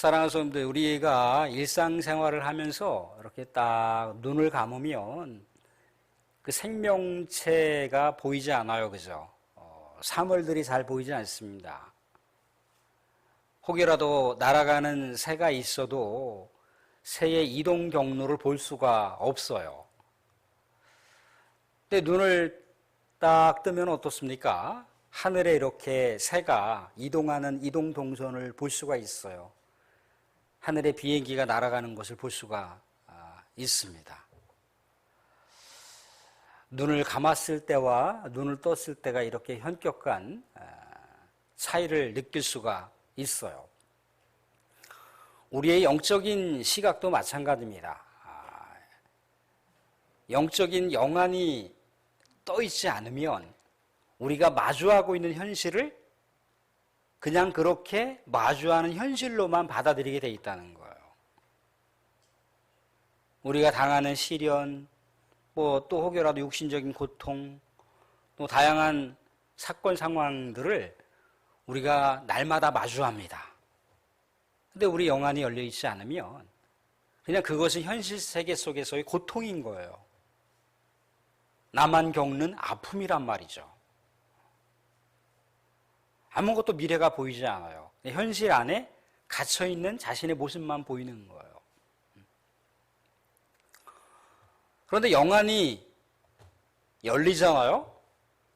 사랑하는 성도들, 우리가 일상생활을 하면서 이렇게 딱 눈을 감으면 그 생명체가 보이지 않아요. 그죠? 사물들이 잘 보이지 않습니다. 혹여라도 날아가는 새가 있어도 새의 이동 경로를 볼 수가 없어요. 근데 눈을 딱 뜨면 어떻습니까? 하늘에 이렇게 새가 이동하는 이동 동선을 볼 수가 있어요. 하늘에 비행기가 날아가는 것을 볼 수가 있습니다. 눈을 감았을 때와 눈을 떴을 때가 이렇게 현격한 차이를 느낄 수가 있어요. 우리의 영적인 시각도 마찬가지입니다. 영적인 영안이 떠 있지 않으면 우리가 마주하고 있는 현실을 그냥 그렇게 마주하는 현실로만 받아들이게 돼 있다는 거예요. 우리가 당하는 시련, 또 혹여라도 육신적인 고통, 또 다양한 사건 상황들을 우리가 날마다 마주합니다. 근데 우리 영안이 열려 있지 않으면 그냥 그것은 현실 세계 속에서의 고통인 거예요. 나만 겪는 아픔이란 말이죠. 아무것도 미래가 보이지 않아요. 현실 안에 갇혀있는 자신의 모습만 보이는 거예요. 그런데 영안이 열리잖아요.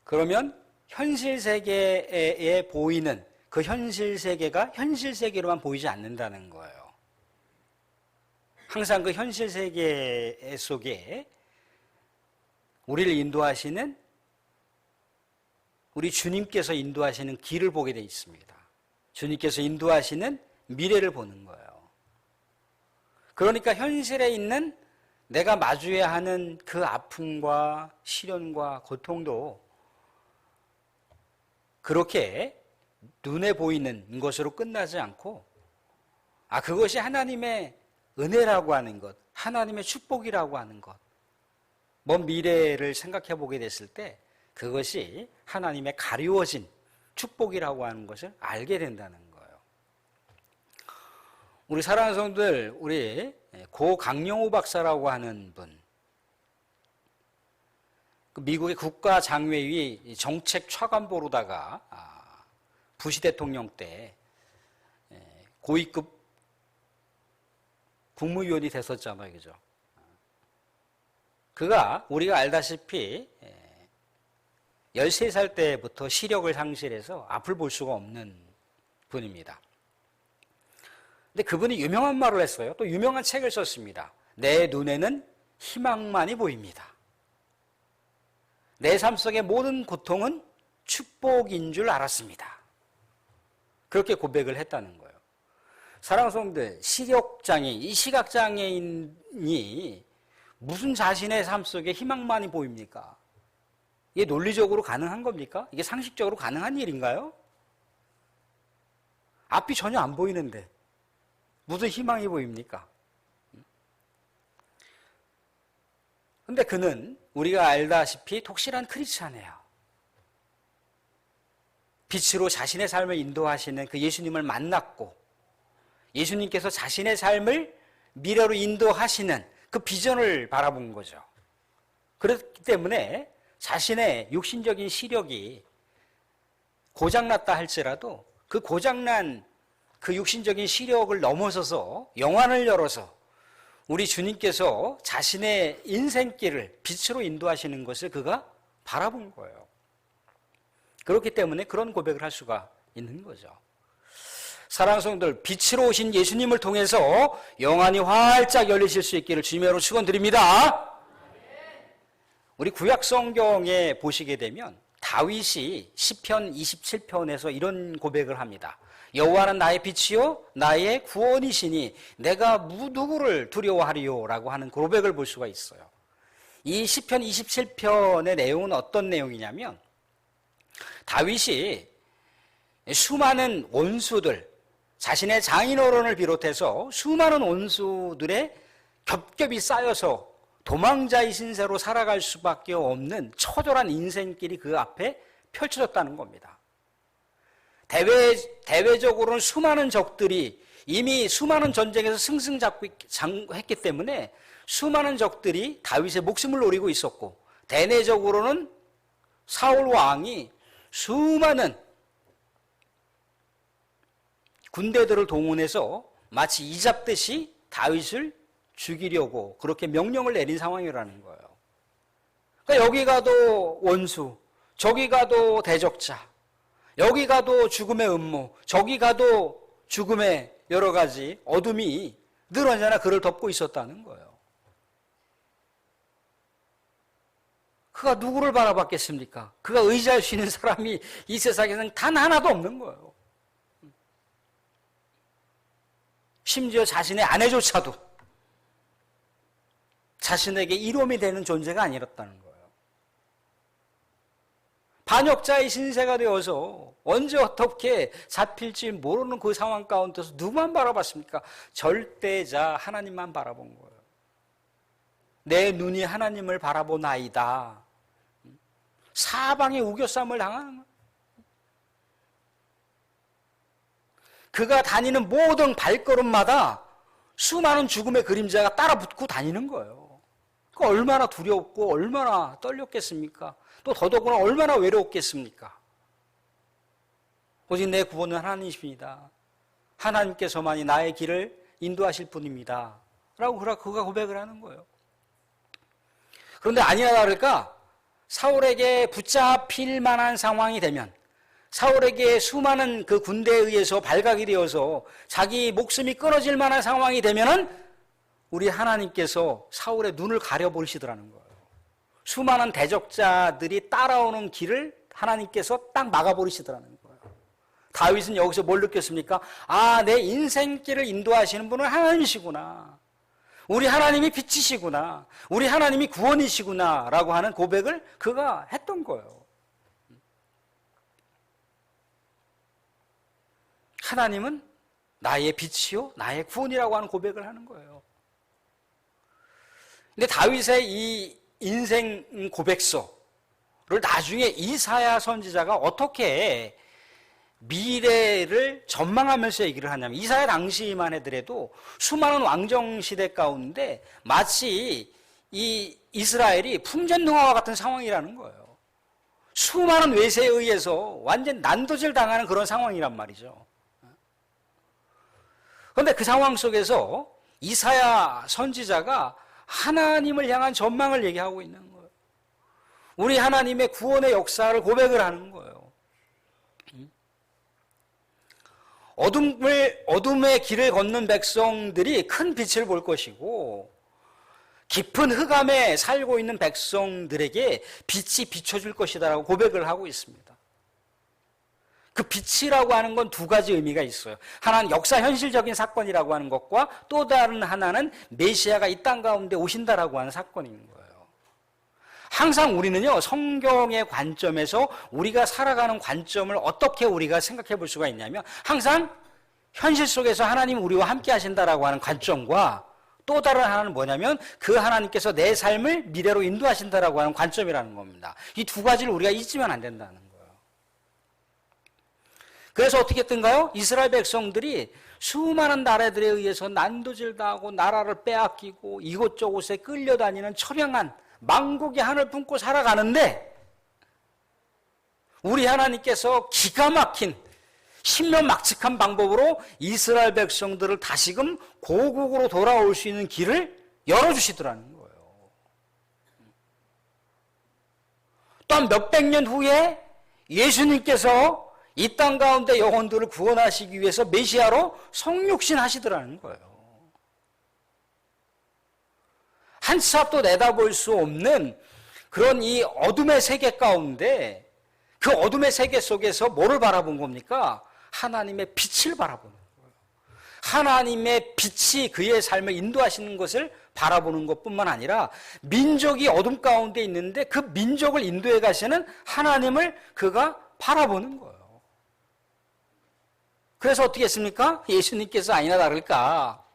그러면 현실 세계에 보이는 그 현실 세계가 현실 세계로만 보이지 않는다는 거예요. 항상 그 현실 세계 속에 우리를 인도하시는, 우리 주님께서 인도하시는 길을 보게 되어 있습니다. 주님께서 인도하시는 미래를 보는 거예요. 그러니까 현실에 있는 내가 마주해야 하는 그 아픔과 시련과 고통도 그렇게 눈에 보이는 것으로 끝나지 않고, 그것이 하나님의 은혜라고 하는 것, 하나님의 축복이라고 하는 것, 먼 미래를 생각해 보게 됐을 때 그것이 하나님의 가리워진 축복이라고 하는 것을 알게 된다는 거예요. 우리 사랑하는 성도들, 우리 고 강영호 박사라고 하는 분, 미국의 국가장외위 정책 차관보로다가 부시 대통령 때 고위급 국무위원이 됐었잖아요. 그죠? 그가 우리가 알다시피 13살 때부터 시력을 상실해서 앞을 볼 수가 없는 분입니다. 근데 그분이 유명한 말을 했어요. 또 유명한 책을 썼습니다. 내 눈에는 희망만이 보입니다. 내 삶 속의 모든 고통은 축복인 줄 알았습니다. 그렇게 고백을 했다는 거예요. 사랑하는 성도들, 시력장애인, 이 시각장애인이 무슨 자신의 삶 속에 희망만이 보입니까? 이게 논리적으로 가능한 겁니까? 이게 상식적으로 가능한 일인가요? 앞이 전혀 안 보이는데 무슨 희망이 보입니까? 근데 그는 우리가 알다시피 독실한 크리스찬이에요. 빛으로 자신의 삶을 인도하시는 그 예수님을 만났고, 예수님께서 자신의 삶을 미래로 인도하시는 그 비전을 바라본 거죠. 그렇기 때문에 자신의 육신적인 시력이 고장났다 할지라도 그 고장난 그 육신적인 시력을 넘어서서 영안을 열어서 우리 주님께서 자신의 인생길을 빛으로 인도하시는 것을 그가 바라본 거예요. 그렇기 때문에 그런 고백을 할 수가 있는 거죠. 사랑하는 성도들, 빛으로 오신 예수님을 통해서 영안이 활짝 열리실 수 있기를 주님으로 축원드립니다. 우리 구약 성경에 보시게 되면 다윗이 시편 27편에서 이런 고백을 합니다. 여호와는 나의 빛이요 나의 구원이시니 내가 누구를 두려워하리요 라고 하는 고백을 볼 수가 있어요. 이 시편 27편의 내용은 어떤 내용이냐면, 다윗이 수많은 원수들, 자신의 장인어른을 비롯해서 수많은 원수들의 겹겹이 쌓여서 도망자의 신세로 살아갈 수밖에 없는 처절한 인생길이 그 앞에 펼쳐졌다는 겁니다. 대외적으로는 수많은 적들이 이미 수많은 전쟁에서 승승장구했기 때문에 수많은 적들이 다윗의 목숨을 노리고 있었고, 대내적으로는 사울 왕이 수많은 군대들을 동원해서 마치 이잡듯이 다윗을 죽이려고 그렇게 명령을 내린 상황이라는 거예요. 그러니까 여기 가도 원수, 저기 가도 대적자, 여기 가도 죽음의 음모, 저기 가도 죽음의 여러 가지 어둠이 늘 언제나 그를 덮고 있었다는 거예요. 그가 누구를 바라봤겠습니까? 그가 의지할 수 있는 사람이 이 세상에는 단 하나도 없는 거예요. 심지어 자신의 아내조차도 자신에게 이로움이 되는 존재가 아니었다는 거예요. 반역자의 신세가 되어서 언제 어떻게 잡힐지 모르는 그 상황 가운데서 누구만 바라봤습니까? 절대자 하나님만 바라본 거예요. 내 눈이 하나님을 바라보나이다. 사방에 우겨쌈을 당하는 거예요. 그가 다니는 모든 발걸음마다 수많은 죽음의 그림자가 따라붙고 다니는 거예요. 그 얼마나 두렵고 얼마나 떨렸겠습니까? 또 더더구나 얼마나 외로웠겠습니까? 오직 내 구원은 하나님이십니다. 하나님께서만이 나의 길을 인도하실 분입니다. 라고 그가 고백을 하는 거예요. 그런데 아니나 다를까 사울에게 붙잡힐 만한 상황이 되면, 사울에게 수많은 그 군대에 의해서 발각이 되어서 자기 목숨이 끊어질 만한 상황이 되면은 우리 하나님께서 사울의 눈을 가려버리시더라는 거예요. 수많은 대적자들이 따라오는 길을 하나님께서 딱 막아버리시더라는 거예요. 다윗은 여기서 뭘 느꼈습니까? 아, 내 인생길을 인도하시는 분은 하나님이시구나. 우리 하나님이 빛이시구나. 우리 하나님이 구원이시구나. 라고 하는 고백을 그가 했던 거예요. 하나님은 나의 빛이요, 나의 구원이라고 하는 고백을 하는 거예요. 근데 다윗의 이 인생 고백서를 나중에 이사야 선지자가 어떻게 미래를 전망하면서 얘기를 하냐면, 이사야 당시만 해더라도 수많은 왕정 시대 가운데 마치 이 이스라엘이 풍전등화와 같은 상황이라는 거예요. 수많은 외세에 의해서 완전 난도질 당하는 그런 상황이란 말이죠. 그런데 그 상황 속에서 이사야 선지자가 하나님을 향한 전망을 얘기하고 있는 거예요. 우리 하나님의 구원의 역사를 고백을 하는 거예요. 어둠의 길을 걷는 백성들이 큰 빛을 볼 것이고, 깊은 흑암에 살고 있는 백성들에게 빛이 비춰줄 것이다라고 고백을 하고 있습니다. 그 빛이라고 하는 건 두 가지 의미가 있어요. 하나는 역사 현실적인 사건이라고 하는 것과, 또 다른 하나는 메시아가 이 땅 가운데 오신다라고 하는 사건인 거예요. 항상 우리는요, 성경의 관점에서 우리가 살아가는 관점을 어떻게 우리가 생각해 볼 수가 있냐면, 항상 현실 속에서 하나님 우리와 함께 하신다라고 하는 관점과, 또 다른 하나는 뭐냐면 그 하나님께서 내 삶을 미래로 인도하신다라고 하는 관점이라는 겁니다. 이 두 가지를 우리가 잊으면 안 된다는 거예요. 그래서 어떻게 했던가요? 이스라엘 백성들이 수많은 나라들에 의해서 난도질당하고 나라를 빼앗기고 이곳저곳에 끌려다니는 처량한 망국의 한을 품고 살아가는데, 우리 하나님께서 기가 막힌 신면막측한 방법으로 이스라엘 백성들을 다시금 고국으로 돌아올 수 있는 길을 열어주시더라는 거예요. 또한 몇백 년 후에 예수님께서 이 땅 가운데 영혼들을 구원하시기 위해서 메시아로 성육신 하시더라는 거예요. 한 치 앞도 내다볼 수 없는 그런 이 어둠의 세계 가운데, 그 어둠의 세계 속에서 뭐를 바라본 겁니까? 하나님의 빛을 바라보는 거예요. 하나님의 빛이 그의 삶을 인도하시는 것을 바라보는 것뿐만 아니라, 민족이 어둠 가운데 있는데 그 민족을 인도해 가시는 하나님을 그가 바라보는 거예요. 그래서 어떻게 했습니까? 예수님께서 아니나 다를까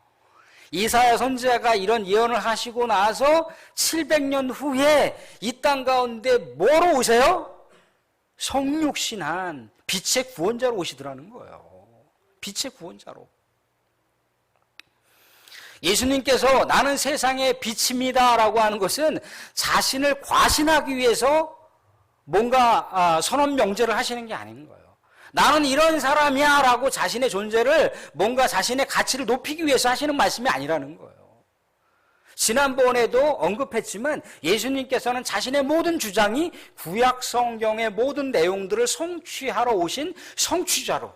이사야 선지자가 이런 예언을 하시고 나서 700년 후에 이 땅 가운데 뭐로 오세요? 성육신한 빛의 구원자로 오시더라는 거예요. 빛의 구원자로. 예수님께서 나는 세상의 빛입니다 라고 하는 것은 자신을 과신하기 위해서 뭔가 선언 명제를 하시는 게 아닌 거예요. 나는 이런 사람이야 라고 자신의 존재를 뭔가 자신의 가치를 높이기 위해서 하시는 말씀이 아니라는 거예요. 지난번에도 언급했지만 예수님께서는 자신의 모든 주장이 구약 성경의 모든 내용들을 성취하러 오신 성취자로,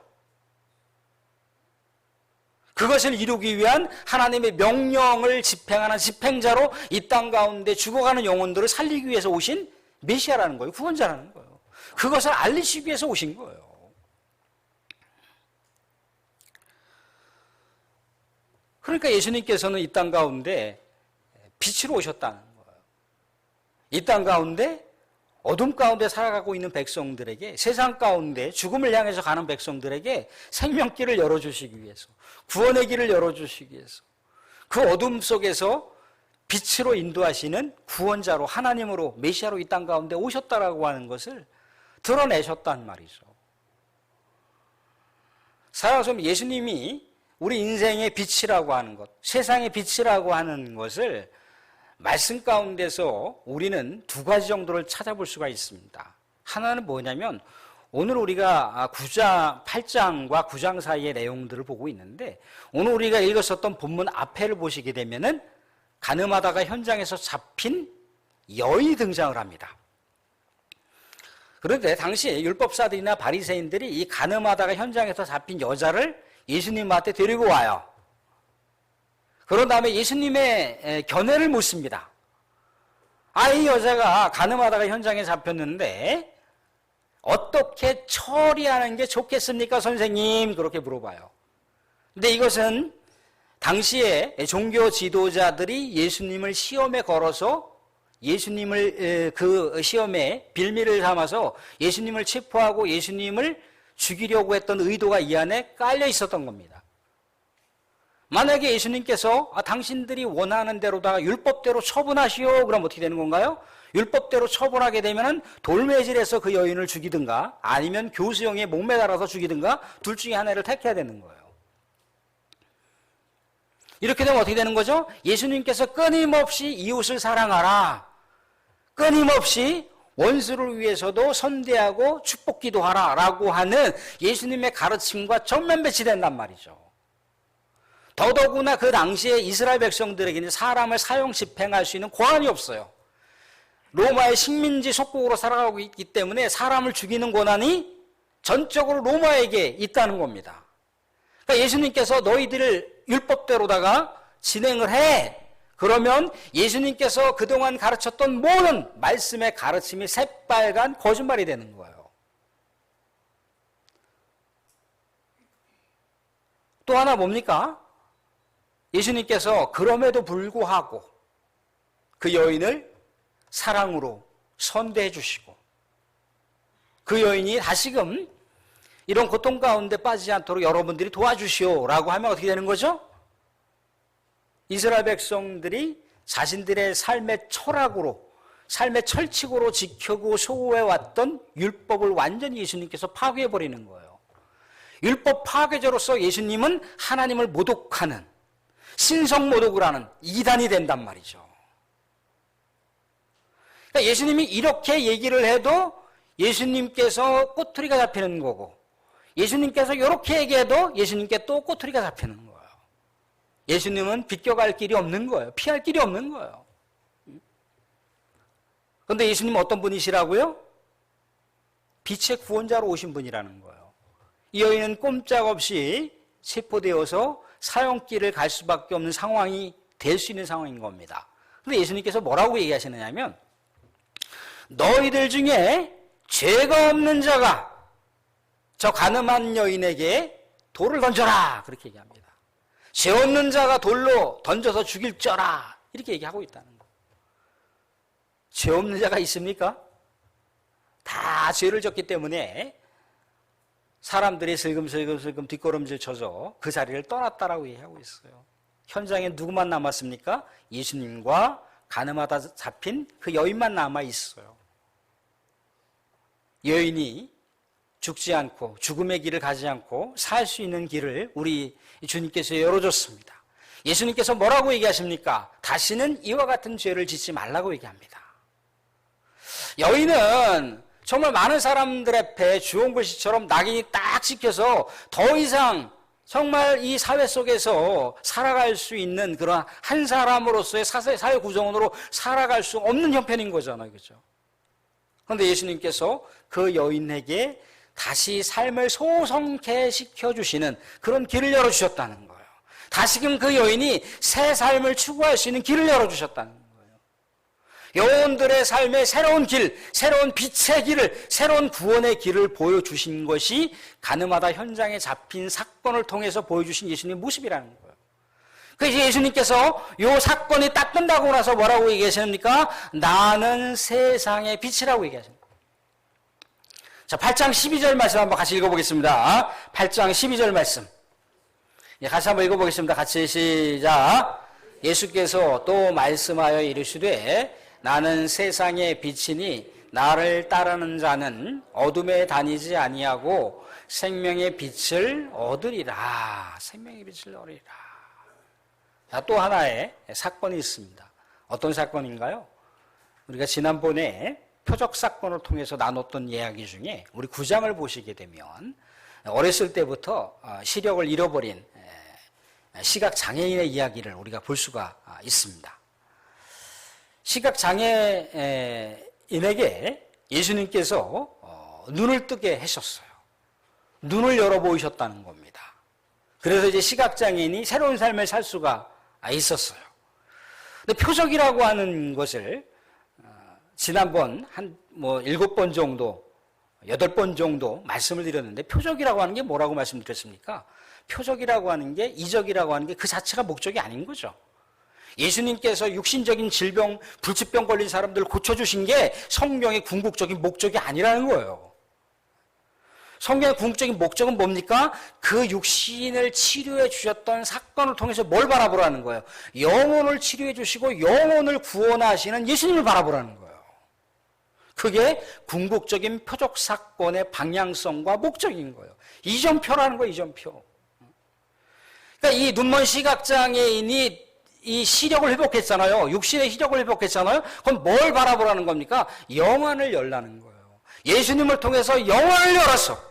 그것을 이루기 위한 하나님의 명령을 집행하는 집행자로 이 땅 가운데 죽어가는 영혼들을 살리기 위해서 오신 메시아라는 거예요. 구원자라는 거예요. 그것을 알리시기 위해서 오신 거예요. 그러니까 예수님께서는 이 땅 가운데 빛으로 오셨다는 거예요. 이 땅 가운데 어둠 가운데 살아가고 있는 백성들에게, 세상 가운데 죽음을 향해서 가는 백성들에게 생명길을 열어주시기 위해서, 구원의 길을 열어주시기 위해서, 그 어둠 속에서 빛으로 인도하시는 구원자로, 하나님으로, 메시아로 이 땅 가운데 오셨다라고 하는 것을 드러내셨단 말이죠. 살아서 예수님이 우리 인생의 빛이라고 하는 것, 세상의 빛이라고 하는 것을 말씀 가운데서 우리는 두 가지 정도를 찾아볼 수가 있습니다. 하나는 뭐냐면 오늘 우리가 8장과 9장 사이의 내용들을 보고 있는데, 오늘 우리가 읽었었던 본문 앞에를 보시게 되면은 가늠하다가 현장에서 잡힌 여인이 등장을 합니다. 그런데 당시 율법사들이나 바리새인들이 이 가늠하다가 현장에서 잡힌 여자를 예수님한테 데리고 와요. 그런 다음에 예수님의 견해를 묻습니다. 이 여자가 가늠하다가 현장에 잡혔는데 어떻게 처리하는 게 좋겠습니까, 선생님? 그렇게 물어봐요. 근데 이것은 당시에 종교 지도자들이 예수님을 시험에 걸어서 예수님을 그 시험에 빌미를 삼아서 예수님을 체포하고 예수님을 죽이려고 했던 의도가 이 안에 깔려 있었던 겁니다. 만약에 예수님께서 당신들이 원하는 대로다가 율법대로 처분하시오, 그럼 어떻게 되는 건가요? 율법대로 처분하게 되면 돌매질해서 그 여인을 죽이든가 아니면 교수형에 목매달아서 죽이든가 둘 중에 하나를 택해야 되는 거예요. 이렇게 되면 어떻게 되는 거죠? 예수님께서 끊임없이 이웃을 사랑하라, 끊임없이 원수를 위해서도 선대하고 축복 기도하라 라고 하는 예수님의 가르침과 전면 배치된단 말이죠. 더더구나 그 당시에 이스라엘 백성들에게는 사람을 사형 집행할 수 있는 권한이 없어요. 로마의 식민지 속국으로 살아가고 있기 때문에 사람을 죽이는 권한이 전적으로 로마에게 있다는 겁니다. 그러니까 예수님께서 너희들을 율법대로다가 진행을 해. 그러면 예수님께서 그동안 가르쳤던 모든 말씀의 가르침이 새빨간 거짓말이 되는 거예요. 또 하나 뭡니까? 예수님께서 그럼에도 불구하고 그 여인을 사랑으로 선대해 주시고 그 여인이 다시금 이런 고통 가운데 빠지지 않도록 여러분들이 도와주시오라고 하면 어떻게 되는 거죠? 이스라엘 백성들이 자신들의 삶의 철학으로, 삶의 철칙으로 지켜고 소호해왔던 율법을 완전히 예수님께서 파괴해버리는 거예요. 율법 파괴자로서 예수님은 하나님을 모독하는, 신성모독을 하는 이단이 된단 말이죠. 그러니까 예수님이 이렇게 얘기를 해도 예수님께서 꼬투리가 잡히는 거고, 예수님께서 이렇게 얘기해도 예수님께 또 꼬투리가 잡히는 거예요. 예수님은 비껴갈 길이 없는 거예요. 피할 길이 없는 거예요. 그런데 예수님은 어떤 분이시라고요? 빛의 구원자로 오신 분이라는 거예요. 이 여인은 꼼짝없이 체포되어서 사형길을 갈 수밖에 없는 상황이 될 수 있는 상황인 겁니다. 그런데 예수님께서 뭐라고 얘기하시느냐면 너희들 중에 죄가 없는 자가 저 가늠한 여인에게 돌을 던져라, 그렇게 얘기합니다. 죄 없는 자가 돌로 던져서 죽일쩌라, 이렇게 얘기하고 있다는 거예요. 죄 없는 자가 있습니까? 다 죄를 졌기 때문에 사람들이 슬금슬금 뒷걸음질 쳐서 그 자리를 떠났다라고 얘기하고 있어요. 현장에 누구만 남았습니까? 예수님과 가늠하다 잡힌 그 여인만 남아 있어요. 여인이 죽지 않고 죽음의 길을 가지 않고 살 수 있는 길을 우리 주님께서 열어줬습니다. 예수님께서 뭐라고 얘기하십니까? 다시는 이와 같은 죄를 짓지 말라고 얘기합니다. 여인은 정말 많은 사람들 앞에 주홍글씨처럼 낙인이 딱 찍혀서 더 이상 정말 이 사회 속에서 살아갈 수 있는 그런 한 사람으로서의 사회 구성원으로 살아갈 수 없는 형편인 거잖아요. 그죠? 그런데 예수님께서 그 여인에게 다시 삶을 소성케 시켜주시는 그런 길을 열어주셨다는 거예요. 다시금 그 여인이 새 삶을 추구할 수 있는 길을 열어주셨다는 거예요. 영혼들의 삶의 새로운 길, 새로운 빛의 길을, 새로운 구원의 길을 보여주신 것이 가늠하다 현장에 잡힌 사건을 통해서 보여주신 예수님의 모습이라는 거예요. 그래서 예수님께서 이 사건이 딱 끝나고 나서 뭐라고 얘기하십니까? 나는 세상의 빛이라고 얘기하십니다. 자, 8장 12절 말씀 한번 같이 읽어보겠습니다. 8장 12절 말씀. 같이 한번 읽어보겠습니다. 같이 시작. 예수께서 또 말씀하여 이르시되 나는 세상의 빛이니 나를 따르는 자는 어둠에 다니지 아니하고 생명의 빛을 얻으리라. 생명의 빛을 얻으리라. 자, 또 하나의 사건이 있습니다. 어떤 사건인가요? 우리가 지난번에 표적 사건을 통해서 나눴던 이야기 중에 우리 9장을 보시게 되면 어렸을 때부터 시력을 잃어버린 시각장애인의 이야기를 우리가 볼 수가 있습니다. 시각장애인에게 예수님께서 눈을 뜨게 하셨어요. 눈을 열어 보이셨다는 겁니다. 그래서 이제 시각장애인이 새로운 삶을 살 수가 있었어요. 근데 표적이라고 하는 것을 지난번 한 7번 정도, 8번 정도 말씀을 드렸는데 표적이라고 하는 게 뭐라고 말씀드렸습니까? 표적이라고 하는 게, 이적이라고 하는 게 그 자체가 목적이 아닌 거죠. 예수님께서 육신적인 질병, 불치병 걸린 사람들을 고쳐주신 게 성경의 궁극적인 목적이 아니라는 거예요. 성경의 궁극적인 목적은 뭡니까? 그 육신을 치료해 주셨던 사건을 통해서 뭘 바라보라는 거예요? 영혼을 치료해 주시고 영혼을 구원하시는 예수님을 바라보라는 거예요. 그게 궁극적인 표적 사건의 방향성과 목적인 거예요. 이전표라는 거예요, 이전표. 그러니까 이 눈먼 시각장애인이 이 시력을 회복했잖아요. 육신의 시력을 회복했잖아요. 그럼 뭘 바라보라는 겁니까? 영안을 열라는 거예요. 예수님을 통해서 영안을 열었어.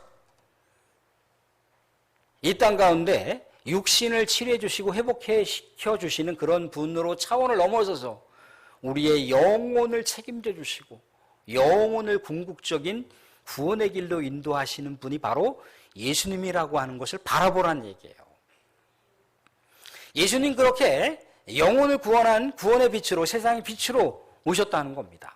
이 땅 가운데 육신을 치료해 주시고 회복해 시켜 주시는 그런 분으로 차원을 넘어서서 우리의 영혼을 책임져 주시고 영혼을 궁극적인 구원의 길로 인도하시는 분이 바로 예수님이라고 하는 것을 바라보라는 얘기예요. 예수님 그렇게 영혼을 구원한 구원의 빛으로 세상의 빛으로 오셨다는 겁니다.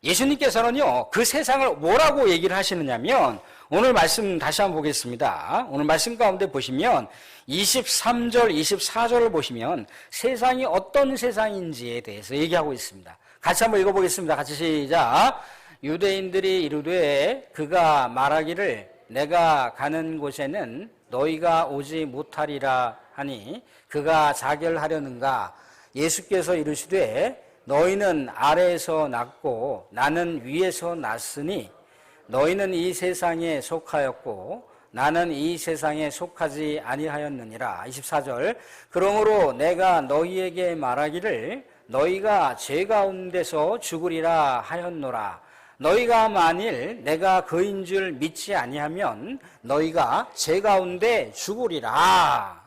예수님께서는요, 그 세상을 뭐라고 얘기를 하시느냐면, 오늘 말씀 다시 한번 보겠습니다. 오늘 말씀 가운데 보시면 23절, 24절을 보시면 세상이 어떤 세상인지에 대해서 얘기하고 있습니다. 같이 한번 읽어보겠습니다. 같이 시작. 유대인들이 이르되 그가 말하기를 내가 가는 곳에는 너희가 오지 못하리라 하니 그가 자결하려는가? 예수께서 이르시되 너희는 아래에서 났고 나는 위에서 났으니 너희는 이 세상에 속하였고 나는 이 세상에 속하지 아니하였느니라. 24절. 그러므로 내가 너희에게 말하기를 너희가 죄 가운데서 죽으리라 하였노라. 너희가 만일 내가 그인 줄 믿지 아니하면 너희가 죄 가운데 죽으리라.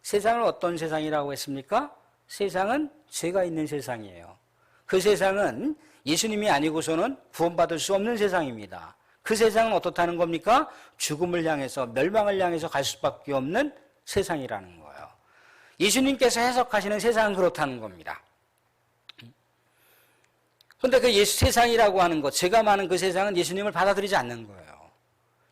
세상은 어떤 세상이라고 했습니까? 세상은 죄가 있는 세상이에요. 그 세상은 예수님이 아니고서는 구원받을 수 없는 세상입니다. 그 세상은 어떻다는 겁니까? 죽음을 향해서, 멸망을 향해서 갈 수밖에 없는 세상이라는 거예요. 예수님께서 해석하시는 세상은 그렇다는 겁니다. 그런데 그 세상이라고 하는 것, 죄가 많은 그 세상은 예수님을 받아들이지 않는 거예요.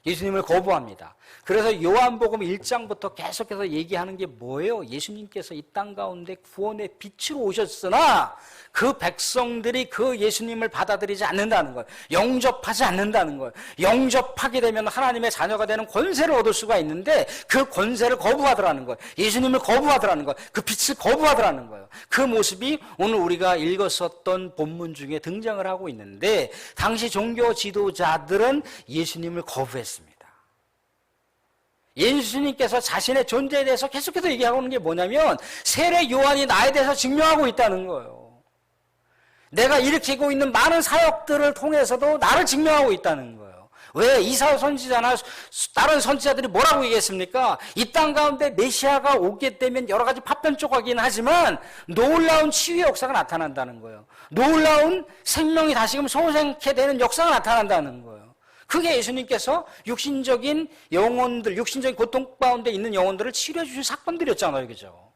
예수님을 거부합니다. 그래서 요한복음 1장부터 계속해서 얘기하는 게 뭐예요? 예수님께서 이 땅 가운데 구원의 빛으로 오셨으나 그 백성들이 그 예수님을 받아들이지 않는다는 거예요. 영접하지 않는다는 거예요. 영접하게 되면 하나님의 자녀가 되는 권세를 얻을 수가 있는데 그 권세를 거부하더라는 거예요. 예수님을 거부하더라는 거예요. 그 빛을 거부하더라는 거예요. 그 모습이 오늘 우리가 읽었었던 본문 중에 등장을 하고 있는데 당시 종교 지도자들은 예수님을 거부했습니다. 예수님께서 자신의 존재에 대해서 계속해서 얘기하고 있는 게 뭐냐면 세례 요한이 나에 대해서 증명하고 있다는 거예요. 내가 일으키고 있는 많은 사역들을 통해서도 나를 증명하고 있다는 거예요. 왜 이사야 선지자나 다른 선지자들이 뭐라고 얘기했습니까? 이 땅 가운데 메시아가 오게 되면 여러 가지 파편 조각이긴 하지만 놀라운 치유의 역사가 나타난다는 거예요. 놀라운 생명이 다시금 소생케 되는 역사가 나타난다는 거예요. 그게 예수님께서 육신적인 영혼들, 육신적인 고통 가운데 있는 영혼들을 치료해 주신 사건들이었잖아요. 그죠?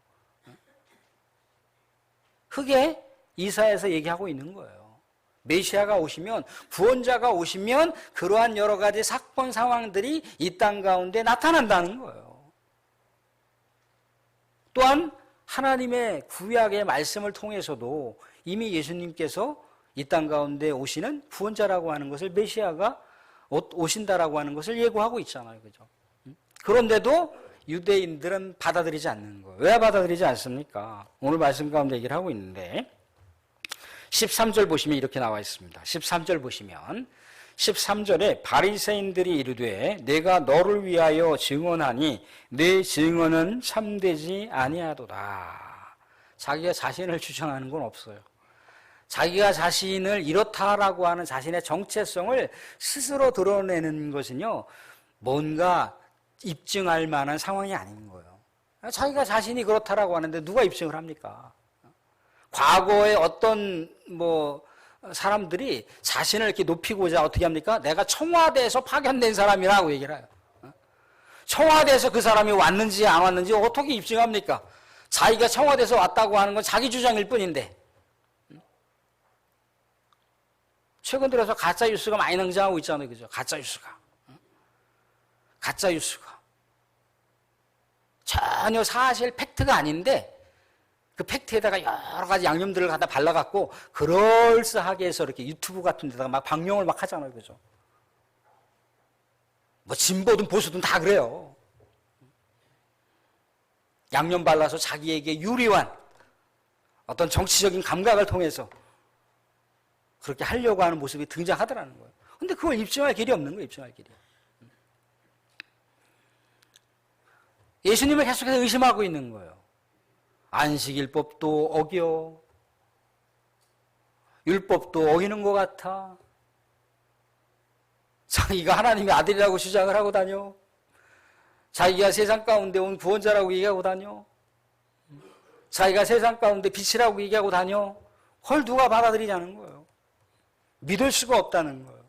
그게 이사야에서 얘기하고 있는 거예요. 메시아가 오시면, 구원자가 오시면 그러한 여러 가지 사건 상황들이 이 땅 가운데 나타난다는 거예요. 또한 하나님의 구약의 말씀을 통해서도 이미 예수님께서 이 땅 가운데 오시는 구원자라고 하는 것을, 메시아가 오신다라고 하는 것을 예고하고 있잖아요. 그죠? 그런데도 유대인들은 받아들이지 않는 거예요. 왜 받아들이지 않습니까? 오늘 말씀 가운데 얘기를 하고 있는데 13절 보시면 이렇게 나와 있습니다. 13절 보시면 13절에 바리새인들이 이르되 내가 너를 위하여 증언하니 내 증언은 참되지 아니하도다. 자기가 자신을 주장하는 건 없어요. 자기가 자신을 이렇다라고 하는 자신의 정체성을 스스로 드러내는 것은요, 뭔가 입증할 만한 상황이 아닌 거예요. 자기가 자신이 그렇다라고 하는데 누가 입증을 합니까? 과거에 어떤 사람들이 자신을 이렇게 높이고자 어떻게 합니까? 내가 청와대에서 파견된 사람이라고 얘기를 해요. 청와대에서 그 사람이 왔는지 안 왔는지 어떻게 입증합니까? 자기가 청와대에서 왔다고 하는 건 자기 주장일 뿐인데. 최근 들어서 가짜 뉴스가 많이 등장하고 있잖아요. 그죠? 가짜 뉴스가. 가짜 뉴스가. 전혀 사실 팩트가 아닌데 그 팩트에다가 여러 가지 양념들을 갖다 발라갖고 그럴싸하게 해서 이렇게 유튜브 같은 데다가 막 방영을 막 하잖아요. 그죠? 뭐 진보든 보수든 다 그래요. 양념 발라서 자기에게 유리한 어떤 정치적인 감각을 통해서 그렇게 하려고 하는 모습이 등장하더라는 거예요. 근데 그걸 입증할 길이 없는 거예요. 입증할 길이. 예수님을 계속해서 의심하고 있는 거예요. 안식일법도 어겨, 율법도 어기는 것 같아, 자기가 하나님의 아들이라고 주장을 하고 다녀, 자기가 세상 가운데 온 구원자라고 얘기하고 다녀, 자기가 세상 가운데 빛이라고 얘기하고 다녀. 그걸 누가 받아들이냐는 거예요. 믿을 수가 없다는 거예요.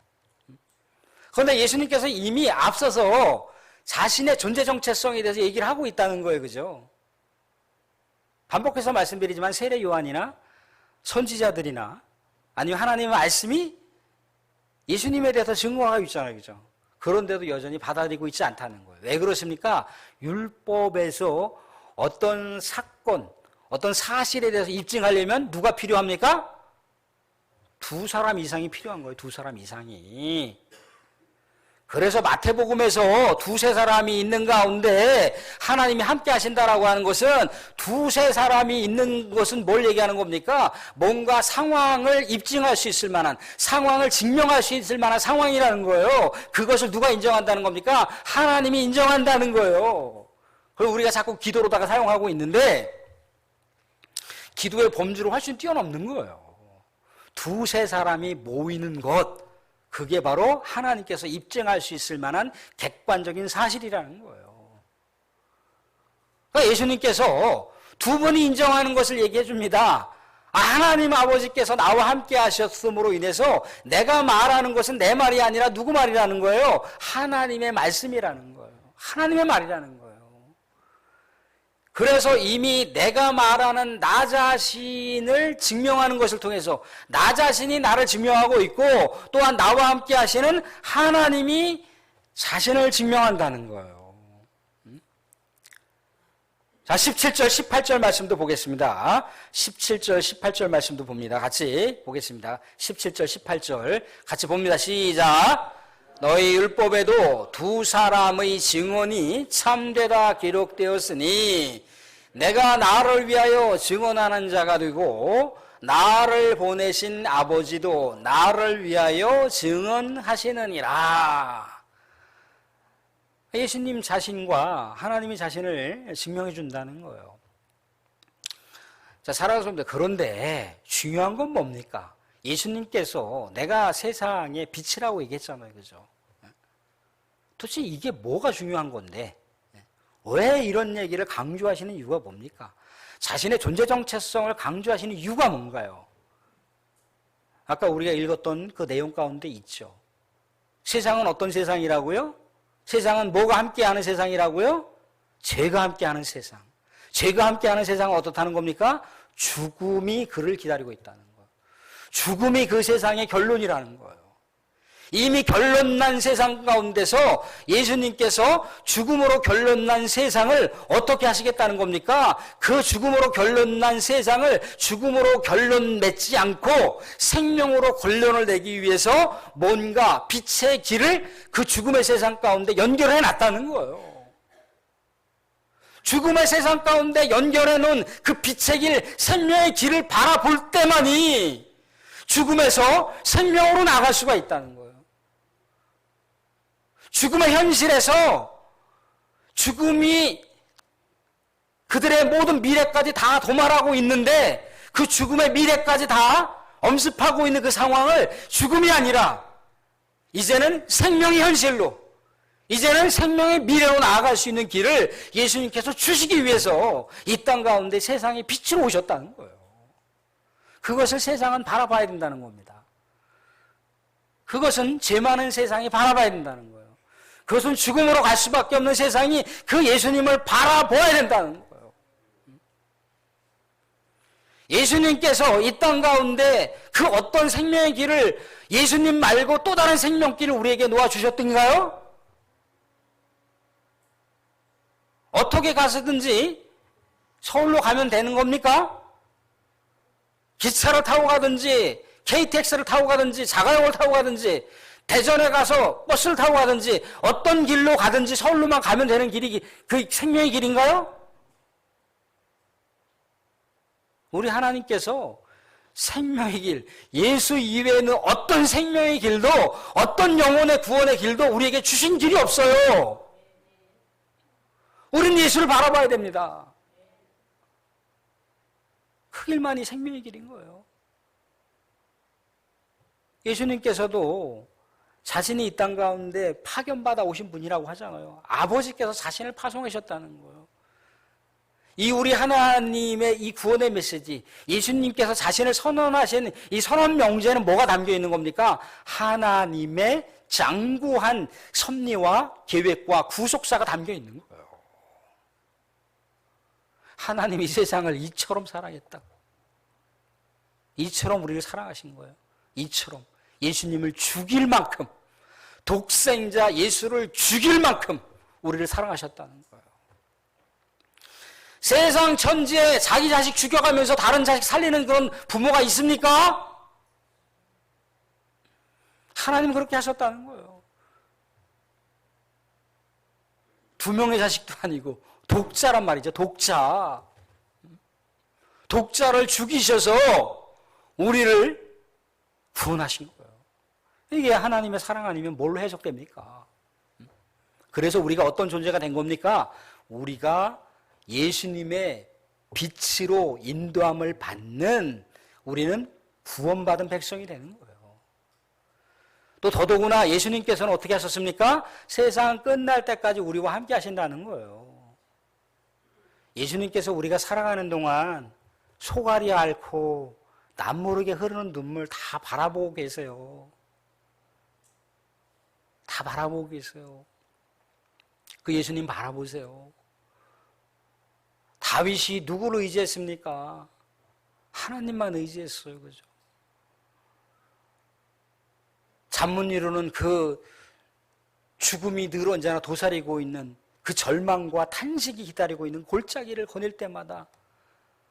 그런데 예수님께서 이미 앞서서 자신의 존재 정체성에 대해서 얘기를 하고 있다는 거예요. 그죠? 반복해서 말씀드리지만 세례 요한이나 선지자들이나 아니면 하나님의 말씀이 예수님에 대해서 증거하고 있잖아요. 그죠? 그런데도 여전히 받아들이고 있지 않다는 거예요. 왜 그렇습니까? 율법에서 어떤 사건, 어떤 사실에 대해서 입증하려면 누가 필요합니까? 두 사람 이상이 필요한 거예요. 두 사람 이상이. 그래서 마태복음에서 두세 사람이 있는 가운데 하나님이 함께 하신다라고 하는 것은 두세 사람이 있는 것은 뭘 얘기하는 겁니까? 뭔가 상황을 입증할 수 있을 만한, 상황을 증명할 수 있을 만한 상황이라는 거예요. 그것을 누가 인정한다는 겁니까? 하나님이 인정한다는 거예요. 그럼 우리가 자꾸 기도로다가 사용하고 있는데 기도의 범주를 훨씬 뛰어넘는 거예요. 두세 사람이 모이는 것, 그게 바로 하나님께서 입증할 수 있을 만한 객관적인 사실이라는 거예요. 그러니까 예수님께서 두 분이 인정하는 것을 얘기해 줍니다. 하나님 아버지께서 나와 함께 하셨음으로 인해서 내가 말하는 것은 내 말이 아니라 누구 말이라는 거예요? 하나님의 말씀이라는 거예요. 하나님의 말이라는 거예요. 그래서 이미 내가 말하는 나 자신을 증명하는 것을 통해서 나 자신이 나를 증명하고 있고 또한 나와 함께 하시는 하나님이 자신을 증명한다는 거예요. 자, 17절, 18절 말씀도 보겠습니다. 17절, 18절 말씀도 봅니다. 같이 보겠습니다. 17절, 18절 같이 봅니다. 시작. 너희 율법에도 두 사람의 증언이 참되다 기록되었으니 내가 나를 위하여 증언하는 자가 되고 나를 보내신 아버지도 나를 위하여 증언하시느니라. 예수님 자신과 하나님이 자신을 증명해 준다는 거예요. 자, 살아가서 그런데 중요한 건 뭡니까? 예수님께서 내가 세상의 빛이라고 얘기했잖아요. 그죠? 도대체 이게 뭐가 중요한 건데? 왜 이런 얘기를 강조하시는 이유가 뭡니까? 자신의 존재 정체성을 강조하시는 이유가 뭔가요? 아까 우리가 읽었던 그 내용 가운데 있죠. 세상은 어떤 세상이라고요? 세상은 뭐가 함께하는 세상이라고요? 죄가 함께하는 세상. 죄가 함께하는 세상은 어떻다는 겁니까? 죽음이 그를 기다리고 있다는 거예요. 죽음이 그 세상의 결론이라는 거예요. 이미 결론난 세상 가운데서 예수님께서 죽음으로 결론난 세상을 어떻게 하시겠다는 겁니까? 그 죽음으로 결론난 세상을 죽음으로 결론 맺지 않고 생명으로 결론을 내기 위해서 뭔가 빛의 길을 그 죽음의 세상 가운데 연결해 놨다는 거예요. 죽음의 세상 가운데 연결해 놓은 그 빛의 길, 생명의 길을 바라볼 때만이 죽음에서 생명으로 나갈 수가 있다는 거예요. 죽음의 현실에서 죽음이 그들의 모든 미래까지 다 도말하고 있는데 그 죽음의 미래까지 다 엄습하고 있는 그 상황을 죽음이 아니라 이제는 생명의 현실로, 이제는 생명의 미래로 나아갈 수 있는 길을 예수님께서 주시기 위해서 이 땅 가운데 세상에 빛으로 오셨다는 거예요. 그것을 세상은 바라봐야 된다는 겁니다. 그것은 죄 많은 세상이 바라봐야 된다는 거예요. 그것은 죽음으로 갈 수밖에 없는 세상이 그 예수님을 바라봐야 된다는 거예요. 예수님께서 이 땅 가운데 그 어떤 생명의 길을 예수님 말고 또 다른 생명길을 우리에게 놓아주셨던가요? 어떻게 가서든지 서울로 가면 되는 겁니까? 기차를 타고 가든지 KTX를 타고 가든지 자가용을 타고 가든지 대전에 가서 버스를 타고 가든지 어떤 길로 가든지 서울로만 가면 되는 길이 그 생명의 길인가요? 우리 하나님께서 생명의 길, 예수 이외에는 어떤 생명의 길도 어떤 영혼의 구원의 길도 우리에게 주신 길이 없어요. 우리는 예수를 바라봐야 됩니다. 그 길만이 생명의 길인 거예요. 예수님께서도 자신이 이 땅 가운데 파견받아 오신 분이라고 하잖아요. 아버지께서 자신을 파송하셨다는 거예요. 이 우리 하나님의 이 구원의 메시지, 예수님께서 자신을 선언하신 이 선언 명제는 뭐가 담겨 있는 겁니까? 하나님의 장구한 섭리와 계획과 구속사가 담겨 있는 거예요. 하나님이 이 세상을 이처럼 사랑했다고. 이처럼 우리를 사랑하신 거예요. 이처럼 예수님을 죽일 만큼, 독생자 예수를 죽일 만큼 우리를 사랑하셨다는 거예요. 세상 천지에 자기 자식 죽여가면서 다른 자식 살리는 그런 부모가 있습니까? 하나님 그렇게 하셨다는 거예요. 2명의 자식도 아니고 독자란 말이죠. 독자. 독자를 죽이셔서 우리를 구원하신 거예요. 이게 하나님의 사랑 아니면 뭘로 해석됩니까? 그래서 우리가 어떤 존재가 된 겁니까? 우리가 예수님의 빛으로 인도함을 받는 우리는 구원받은 백성이 되는 거예요. 또 더더구나 예수님께서는 어떻게 하셨습니까? 세상 끝날 때까지 우리와 함께 하신다는 거예요. 예수님께서 우리가 살아가는 동안 소갈이 앓고 남모르게 흐르는 눈물 다 바라보고 계세요. 다 바라보고 계세요. 그 예수님 바라보세요. 다윗이 누구를 의지했습니까? 하나님만 의지했어요. 그죠? 잠문이로는 그 죽음이 늘 언제나 도사리고 있는 그 절망과 탄식이 기다리고 있는 골짜기를 거닐 때마다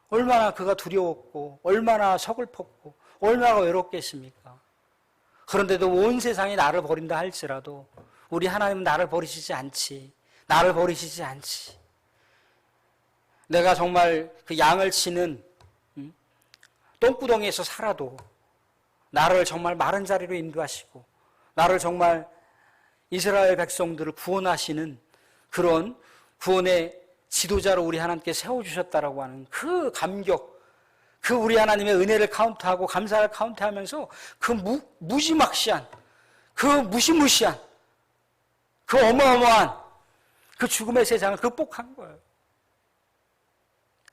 얼마나 그가 두려웠고 얼마나 서글펐고 얼마나 외롭겠습니까? 그런데도 온 세상이 나를 버린다 할지라도 우리 하나님은 나를 버리시지 않지. 나를 버리시지 않지. 내가 정말 그 양을 치는 똥구덩이에서 살아도 나를 정말 마른 자리로 인도하시고 나를 정말 이스라엘 백성들을 구원하시는 그런 구원의 지도자로 우리 하나님께 세워주셨다라고 하는 그 감격, 그 우리 하나님의 은혜를 카운트하고 감사를 카운트하면서 그 무지막지한, 그 무시무시한, 그 어마어마한 그 죽음의 세상을 극복한 거예요.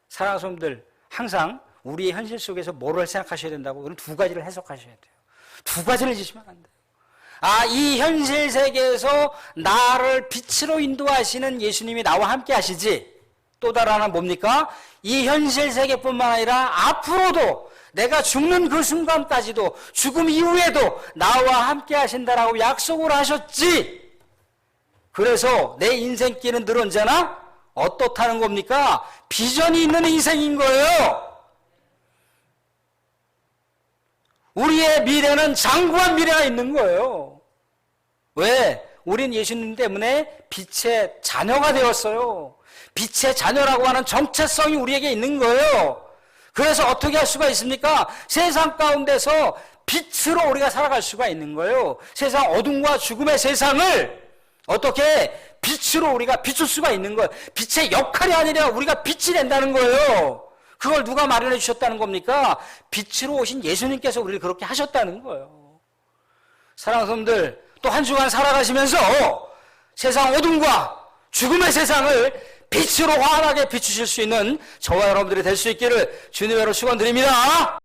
사랑하는 성도들, 항상 우리의 현실 속에서 뭐를 생각하셔야 된다고? 그럼 두 가지를 해석하셔야 돼요. 두 가지를 지시면 안 돼요. 아, 이 현실 세계에서 나를 빛으로 인도하시는 예수님이 나와 함께 하시지. 또 다른 하나는 뭡니까? 이 현실 세계뿐만 아니라 앞으로도 내가 죽는 그 순간까지도 죽음 이후에도 나와 함께 하신다라고 약속을 하셨지. 그래서 내 인생길은 늘 언제나 어떻다는 겁니까? 비전이 있는 인생인 거예요. 우리의 미래는 장구한 미래가 있는 거예요. 왜? 우린 예수님 때문에 빛의 자녀가 되었어요. 빛의 자녀라고 하는 정체성이 우리에게 있는 거예요. 그래서 어떻게 할 수가 있습니까? 세상 가운데서 빛으로 우리가 살아갈 수가 있는 거예요. 세상 어둠과 죽음의 세상을 어떻게 빛으로 우리가 비출 수가 있는 거예요. 빛의 역할이 아니라 우리가 빛이 된다는 거예요. 그걸 누가 마련해 주셨다는 겁니까? 빛으로 오신 예수님께서 우리를 그렇게 하셨다는 거예요. 사랑하는 성도들, 또 한 주간 살아가시면서 세상 어둠과 죽음의 세상을 빛으로 환하게 비추실 수 있는 저와 여러분들이 될 수 있기를 주님으로 축원드립니다.